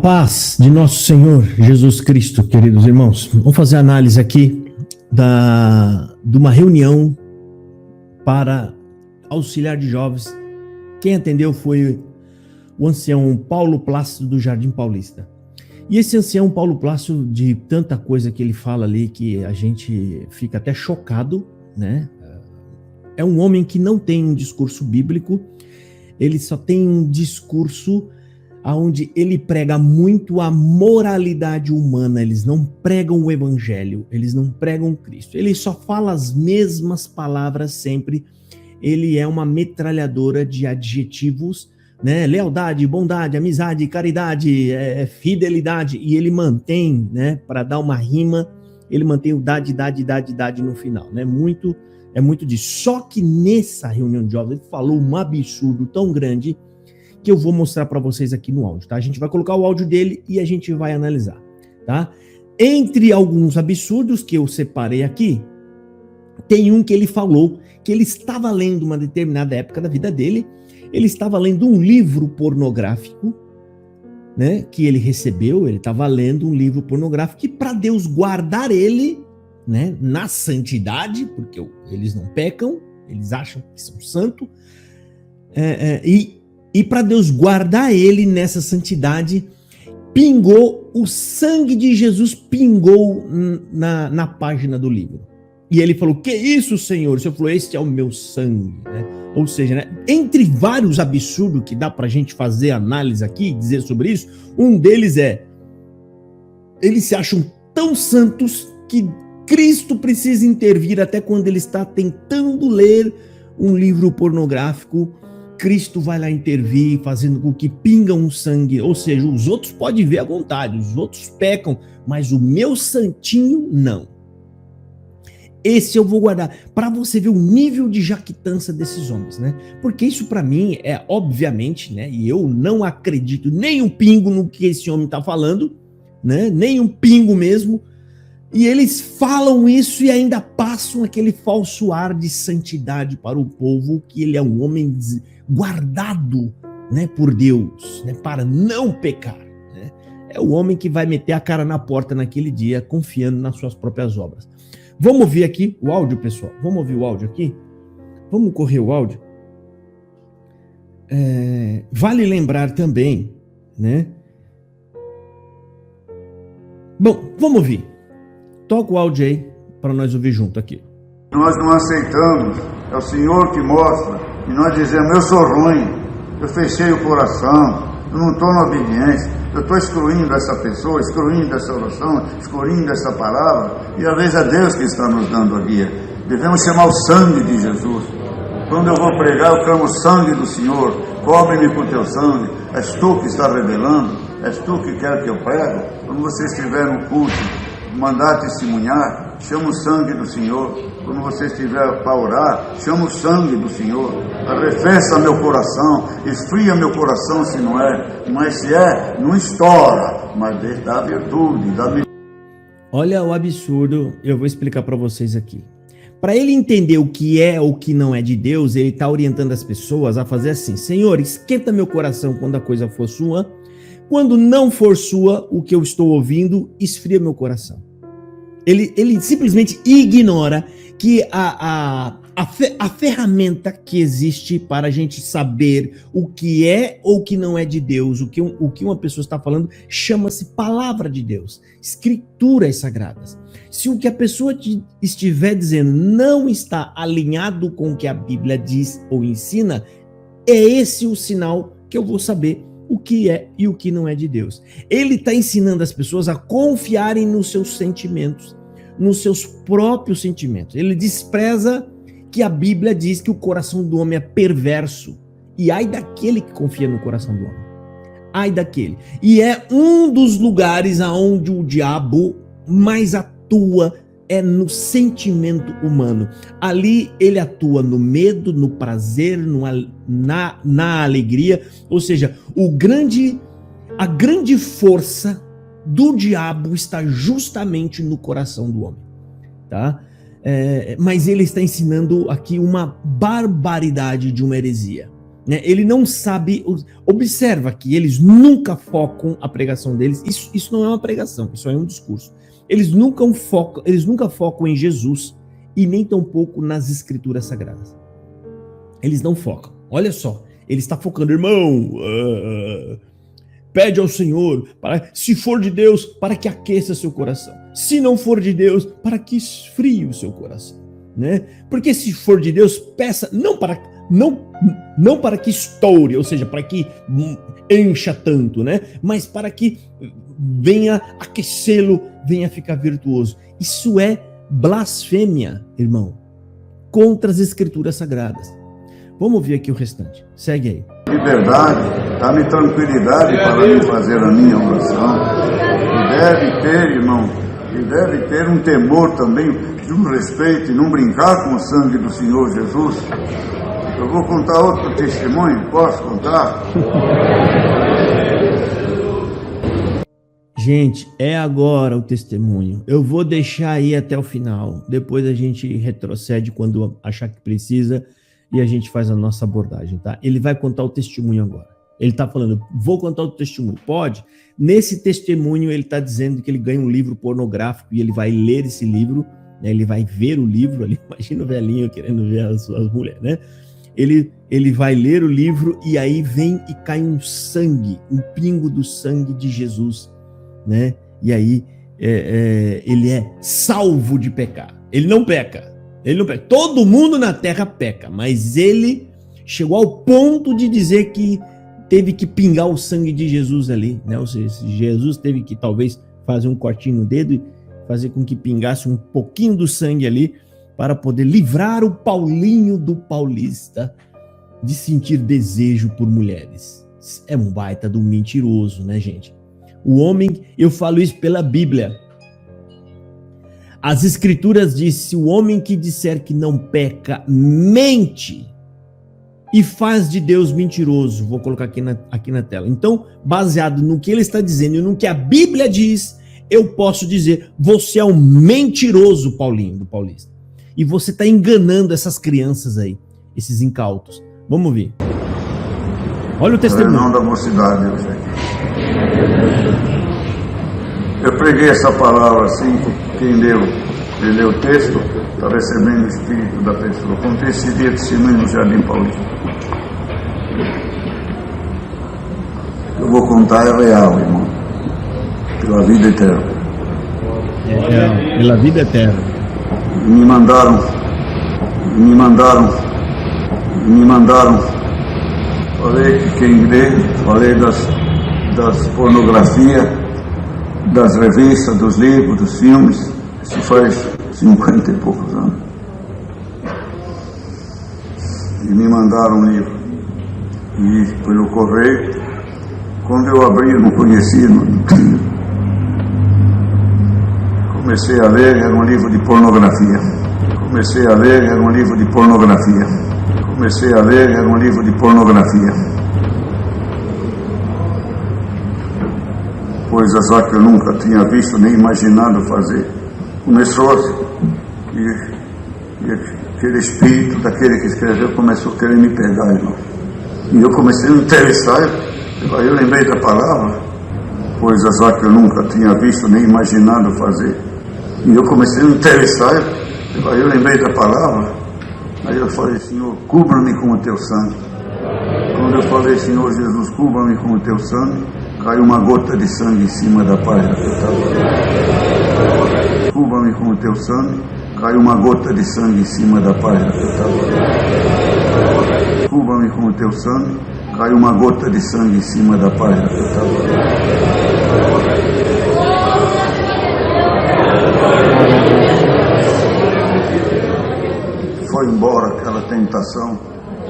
paz de nosso Senhor Jesus Cristo, queridos irmãos. Vamos fazer análise aqui de uma reunião para auxiliar de jovens. Quem atendeu foi o ancião Paulo Plácido do Jardim Paulista. E esse ancião Paulo Plácido, de tanta coisa que ele fala ali, que a gente fica até chocado, né? É um homem que não tem um discurso bíblico, ele só tem um discurso onde ele prega muito a moralidade humana. Eles não pregam o evangelho, eles não pregam Cristo, ele só fala as mesmas palavras sempre. Ele é uma metralhadora de adjetivos, né? Lealdade, bondade, amizade, caridade, fidelidade, e ele mantém, né, para dar uma rima, ele mantém o dade no final, né? É muito disso. Só que nessa reunião de jovens ele falou um absurdo tão grande que eu vou mostrar para vocês aqui no áudio, tá? A gente vai colocar o áudio dele e a gente vai analisar, tá? Entre alguns absurdos que eu separei aqui, tem um que ele falou que ele estava lendo uma determinada época da vida dele, ele estava lendo um livro pornográfico, né? Que ele recebeu, ele estava lendo um livro pornográfico que, para Deus guardar ele, né, na santidade, porque eles não pecam, eles acham que são santos, e para Deus guardar ele nessa santidade, pingou o sangue de Jesus, pingou na página do livro. E ele falou: que isso, Senhor? O Senhor falou: este é o meu sangue, né? Ou seja, né, entre vários absurdos que dá pra gente fazer análise aqui, dizer sobre isso, um deles eles se acham tão santos que Cristo precisa intervir até quando ele está tentando ler um livro pornográfico. Cristo vai lá intervir, fazendo com que pinga um sangue. Ou seja, os outros podem ver à vontade, os outros pecam, mas o meu santinho não. Esse eu vou guardar, para você ver o nível de jactância desses homens, né? Porque isso para mim é obviamente, né? E eu não acredito nem um pingo no que esse homem está falando, né? Nem um pingo mesmo. E eles falam isso e ainda passam aquele falso ar de santidade para o povo, que ele é um homem guardado, né, por Deus, né, para não pecar, né? É o homem que vai meter a cara na porta naquele dia, confiando nas suas próprias obras. Vamos ouvir aqui o áudio, pessoal. Vamos ouvir o áudio aqui? Vamos correr o áudio? Vale lembrar também, né? Bom, vamos ouvir. Toca o áudio aí para nós ouvir junto aqui. Nós não aceitamos, é o Senhor que mostra, e nós dizemos: eu sou ruim, eu fechei o coração, eu não estou na obediência, eu estou excluindo essa pessoa, excluindo essa oração, excluindo essa palavra, e às vezes é Deus que está nos dando a guia. Devemos chamar o sangue de Jesus. Quando eu vou pregar, eu clamo o sangue do Senhor, cobre-me com teu sangue, és tu que está revelando, és tu que quer que eu prego. Quando você estiver no culto, mandar testemunhar, chama o sangue do Senhor. Quando você estiver para orar, chama o sangue do Senhor. Arrefeça meu coração, esfria meu coração se não é, mas se é, não estoura, mas dá virtude, dá virtude. Olha o absurdo, eu vou explicar para vocês aqui. Para ele entender o que é ou o que não é de Deus, ele está orientando as pessoas a fazer assim: Senhor, esquenta meu coração quando a coisa for sua, quando não for sua, o que eu estou ouvindo, esfria meu coração. Ele simplesmente ignora que a ferramenta que existe para a gente saber o que é ou o que não é de Deus, o que uma pessoa está falando, chama-se palavra de Deus, escrituras sagradas. Se o que a pessoa estiver dizendo não está alinhado com o que a Bíblia diz ou ensina, é esse o sinal que eu vou saber o que é e o que não é de Deus. Ele está ensinando as pessoas a confiarem nos seus sentimentos, nos seus próprios sentimentos. Ele despreza que a Bíblia diz que o coração do homem é perverso. E ai daquele que confia no coração do homem. Ai daquele. E é um dos lugares aonde o diabo mais atua, é no sentimento humano. Ali ele atua no medo, no prazer, na alegria. Ou seja, a grande força do diabo está justamente no coração do homem, tá? Mas ele está ensinando aqui uma barbaridade de uma heresia. né? Ele não sabe. Observa que eles nunca focam a pregação deles. Isso não é uma pregação, isso é um discurso. Eles nunca focam em Jesus e nem tampouco nas escrituras sagradas. Eles não focam. Olha só, ele está focando, irmão. Pede ao Senhor, se for de Deus, para que aqueça seu coração. Se não for de Deus, para que esfrie o seu coração, né? Porque se for de Deus, peça não para que estoure, ou seja, para que encha tanto, né? Mas para que venha aquecê-lo, venha ficar virtuoso. Isso é blasfêmia, irmão, contra as escrituras sagradas. Vamos ver aqui o restante. Segue aí. Liberdade, dá-me tranquilidade para me fazer a minha oração. E deve ter, irmão, e deve ter um temor também, de um respeito, e não brincar com o sangue do Senhor Jesus. Eu vou contar outro testemunho, posso contar? Gente, é agora o testemunho. Eu vou deixar aí até o final. Depois a gente retrocede quando achar que precisa e a gente faz a nossa abordagem, tá? Ele vai contar o testemunho agora. Ele tá falando, vou contar o testemunho. Pode? Nesse testemunho ele tá dizendo que ele ganha um livro pornográfico e ele vai ler esse livro, né? Ele vai ver o livro ali. Imagina o velhinho querendo ver as mulheres, né? Ele vai ler o livro e aí vem e cai um sangue, um pingo do sangue de Jesus, né? E aí ele é salvo de pecar. Ele não peca. Todo mundo na terra peca, mas ele chegou ao ponto de dizer que teve que pingar o sangue de Jesus ali, né? Ou seja, Jesus teve que talvez fazer um cortinho no dedo e fazer com que pingasse um pouquinho do sangue ali para poder livrar o Paulinho do Paulista de sentir desejo por mulheres. É um baita do mentiroso, né, gente? O homem, eu falo isso pela Bíblia. As escrituras dizem, o homem que disser que não peca, mente e faz de Deus mentiroso. Vou colocar aqui na tela. Então, baseado no que ele está dizendo e no que a Bíblia diz, eu posso dizer, você é um mentiroso, Paulinho do Paulista. E você está enganando essas crianças aí, esses incautos. Vamos ver. Olha o testemunho. Não da mocidade, eu sei. Eu preguei essa palavra assim, quem leu o texto, está recebendo o espírito da pessoa. Contei esse dia testemunho no Jardim Paulista. Eu vou contar é real, irmão. Pela vida eterna. É real, pela vida eterna. Me mandaram. Falei que quem lê, falei das pornografias, das revistas, dos livros, dos filmes. Isso faz 50 e poucos anos. E me mandaram um livro. E pelo correio, quando eu abri, eu não conhecia, não tinha. Comecei a ler, era um livro de pornografia. Coisas lá que eu nunca tinha visto nem imaginado fazer. Começou e aquele espírito daquele que escreveu começou a querer me pegar, irmão. E eu comecei a me interessar, aí eu lembrei da palavra. Coisas lá que eu nunca tinha visto nem imaginado fazer. E eu comecei a me interessar, aí eu lembrei da palavra. Aí eu falei, Senhor, cubra-me com o teu sangue. Quando eu falei, Senhor Jesus, cubra-me com o teu sangue, caiu uma gota de sangue em cima da página que eu estava lendo. Cubra-me com o teu sangue, caiu uma gota de sangue em cima da página que eu estava lendo. Cubra-me com o teu sangue, caiu uma gota de sangue em cima da página que eu estava lendo. Foi embora aquela tentação.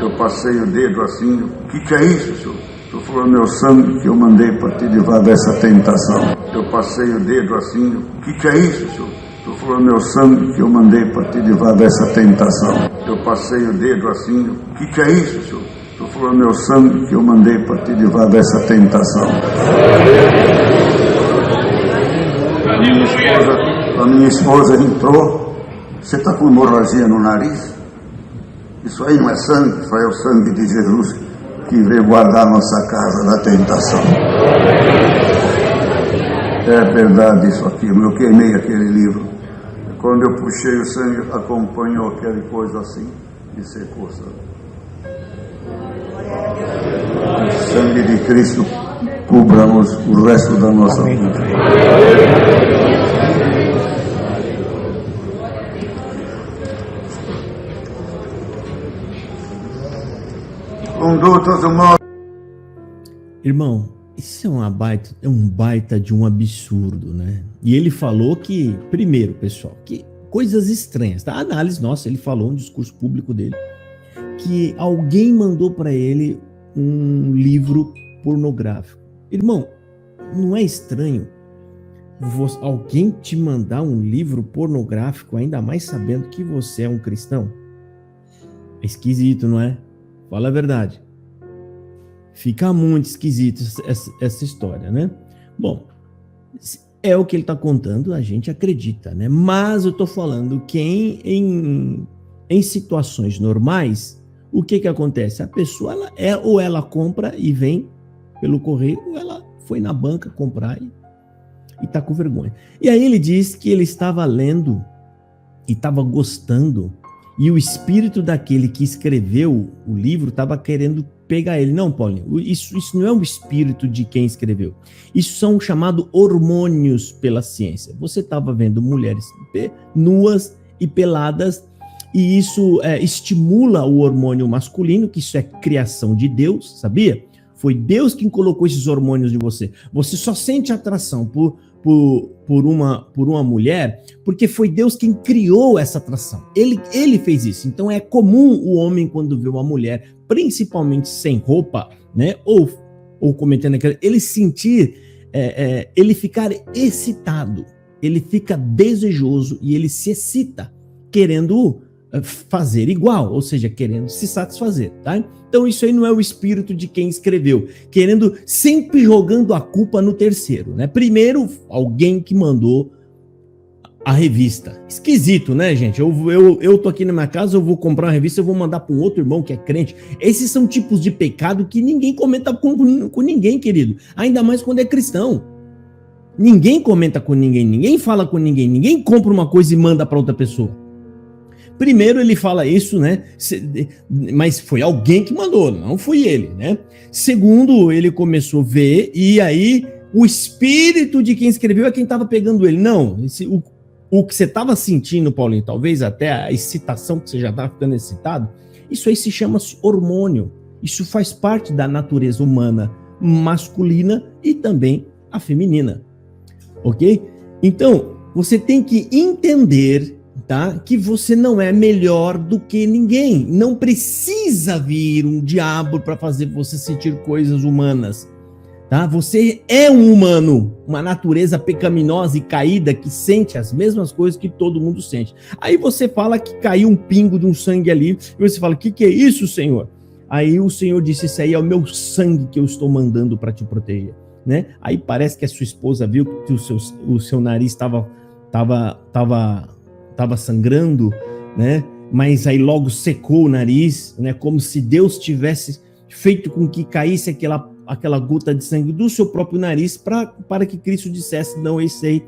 Eu passei o dedo assim. O que é isso, senhor? Tu falou meu sangue que eu mandei para te livrar dessa tentação. Eu passei o dedo assim. O que é isso, senhor? Tu falou meu sangue que eu mandei para te livrar dessa tentação. Eu passei o dedo assim. O que é isso, senhor? Tu falou meu sangue que eu mandei para te livrar dessa tentação. A minha esposa entrou. Você está com hemorragia no nariz? Isso aí não é sangue, isso aí é o sangue de Jesus que veio guardar nossa casa da tentação. É verdade isso aqui, eu queimei aquele livro. Quando eu puxei o sangue, acompanhou aquela coisa assim e secou, sabe? O sangue de Cristo cubra-nos o resto da nossa vida. Condutas do mal. Irmão, isso é um baita de um absurdo, né? E ele falou que, primeiro, pessoal, que coisas estranhas, tá? A análise nossa, ele falou no discurso público dele, que alguém mandou para ele um livro pornográfico. Irmão, não é estranho alguém te mandar um livro pornográfico, ainda mais sabendo que você é um cristão? É esquisito, não é? Fala a verdade. Fica muito esquisito essa história, né? Bom, é o que ele está contando, a gente acredita, né? Mas eu estou falando que em situações normais, o que acontece? A pessoa, ou ela compra e vem pelo correio, ou ela foi na banca comprar e está com vergonha. E aí ele diz que ele estava lendo e estava gostando, e o espírito daquele que escreveu o livro estava querendo pegar ele. Não, Paulinho, isso não é um espírito de quem escreveu. Isso são chamados hormônios pela ciência. Você estava vendo mulheres nuas e peladas, e isso estimula o hormônio masculino, que isso é criação de Deus, sabia? Foi Deus quem colocou esses hormônios em você. Você só sente atração por uma mulher porque foi Deus quem criou essa atração. Ele fez isso. Então é comum o homem, quando vê uma mulher, principalmente sem roupa, né, ou cometendo aquilo, ele sentir, ele ficar excitado, ele fica desejoso e ele se excita, querendo fazer igual, ou seja, querendo se satisfazer, tá? Então isso aí não é o espírito de quem escreveu, querendo, sempre jogando a culpa no terceiro, né? Primeiro, alguém que mandou a revista. Esquisito, né, gente? Eu tô aqui na minha casa, eu vou comprar uma revista, eu vou mandar para um outro irmão que é crente. Esses são tipos de pecado que ninguém comenta com ninguém, querido. Ainda mais quando é cristão. Ninguém comenta com ninguém, ninguém fala com ninguém, ninguém compra uma coisa e manda para outra pessoa. Primeiro ele fala isso, né? Mas foi alguém que mandou, não foi ele, né? Segundo, ele começou a ver, e aí o espírito de quem escreveu é quem estava pegando ele. Não, o que você estava sentindo, Paulinho, talvez até a excitação que você já estava ficando excitado, isso aí se chama hormônio. Isso faz parte da natureza humana masculina e também a feminina, ok? Então, você tem que entender, tá, que você não é melhor do que ninguém. Não precisa vir um diabo para fazer você sentir coisas humanas, tá? Você é um humano, uma natureza pecaminosa e caída que sente as mesmas coisas que todo mundo sente. Aí você fala que caiu um pingo de um sangue ali, e você fala: o que é isso, Senhor? Aí o Senhor disse: isso aí é o meu sangue que eu estou mandando para te proteger, né? Aí parece que a sua esposa viu que o seu nariz estava sangrando, né? Mas aí logo secou o nariz, né? Como se Deus tivesse feito com que caísse aquela gota de sangue do seu próprio nariz para que Cristo dissesse: não, esse aí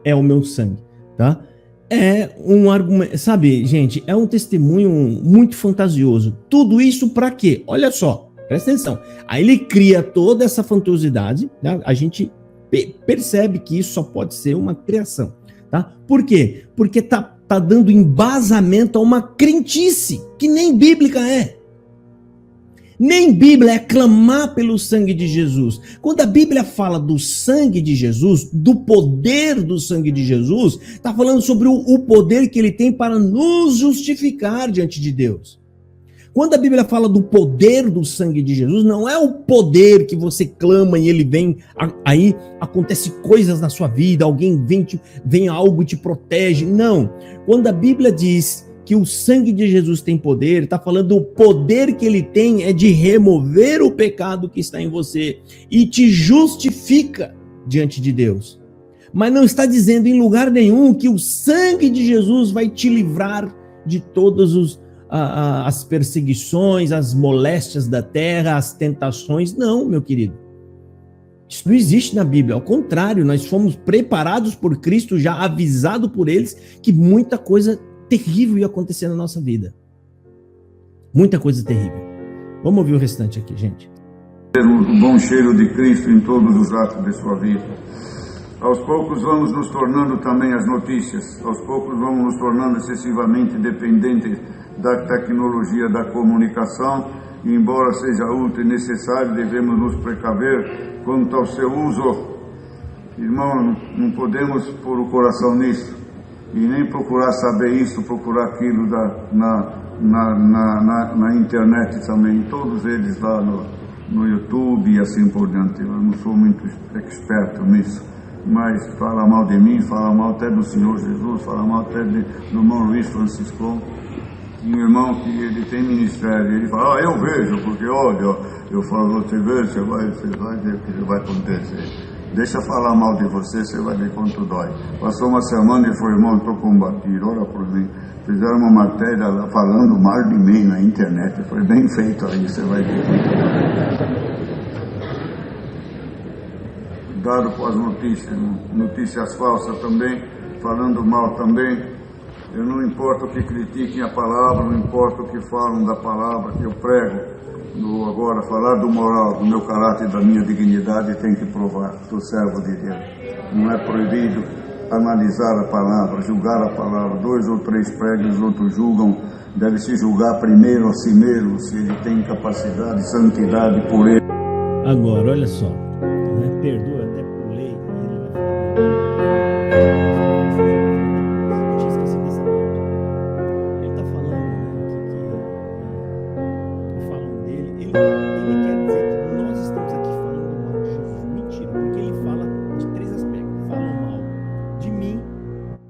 é o meu sangue, tá? É um argumento, sabe, gente, é um testemunho muito fantasioso. Tudo isso para quê? Olha só, presta atenção. Aí ele cria toda essa fantasiosidade, né? A gente percebe que isso só pode ser uma criação, tá? Por quê? Porque tá dando embasamento a uma crentice que nem bíblica é. Nem Bíblia é clamar pelo sangue de Jesus. Quando a Bíblia fala do sangue de Jesus, do poder do sangue de Jesus, está falando sobre o poder que ele tem para nos justificar diante de Deus. Quando a Bíblia fala do poder do sangue de Jesus, não é o poder que você clama e ele vem, aí acontece coisas na sua vida, alguém vem algo e te protege. Não. Quando a Bíblia diz que o sangue de Jesus tem poder, está falando do poder que ele tem é de remover o pecado que está em você e te justifica diante de Deus. Mas não está dizendo em lugar nenhum que o sangue de Jesus vai te livrar de todos as perseguições, as moléstias da terra, as tentações. Não, meu querido. Isso não existe na Bíblia. Ao contrário, nós fomos preparados por Cristo, já avisado por eles, que muita coisa terrível ia acontecer na nossa vida. Muita coisa terrível. Vamos ouvir o restante aqui, gente. O bom cheiro de Cristo em todos os atos de sua vida. Aos poucos vamos nos tornando também as notícias. Aos poucos vamos nos tornando excessivamente dependentes da tecnologia da comunicação. E embora seja útil e necessário, devemos nos precaver quanto ao seu uso. Irmão, não podemos pôr o coração nisso. E nem procurar saber isso, procurar aquilo na internet também. Todos eles lá no YouTube e assim por diante. Eu não sou muito experto nisso, mas fala mal de mim, fala mal até do Senhor Jesus, fala mal até do irmão Luiz Francisco, um irmão que ele tem ministério. Ele fala, eu vejo, porque olha, eu falo, você vê, você vai ver o que vai acontecer. Deixa falar mal de você vai ver quanto dói. Passou uma semana e falou, irmão, estou combatido, ora por mim. Fizeram uma matéria lá falando mal de mim na internet. Foi bem feito aí, você vai ver. Cuidado com as notícias, notícias falsas também, falando mal também. Eu não importa o que critiquem a palavra, não importa o que falam da palavra que eu prego. Agora, falar do moral, do meu caráter, da minha dignidade, tem que provar, sou servo de Deus. Não é proibido analisar a palavra, julgar a palavra. 2 ou 3 pregam, os outros julgam. Deve se julgar primeiro a si mesmo, se ele tem capacidade, santidade por ele. Agora, olha só, perdoa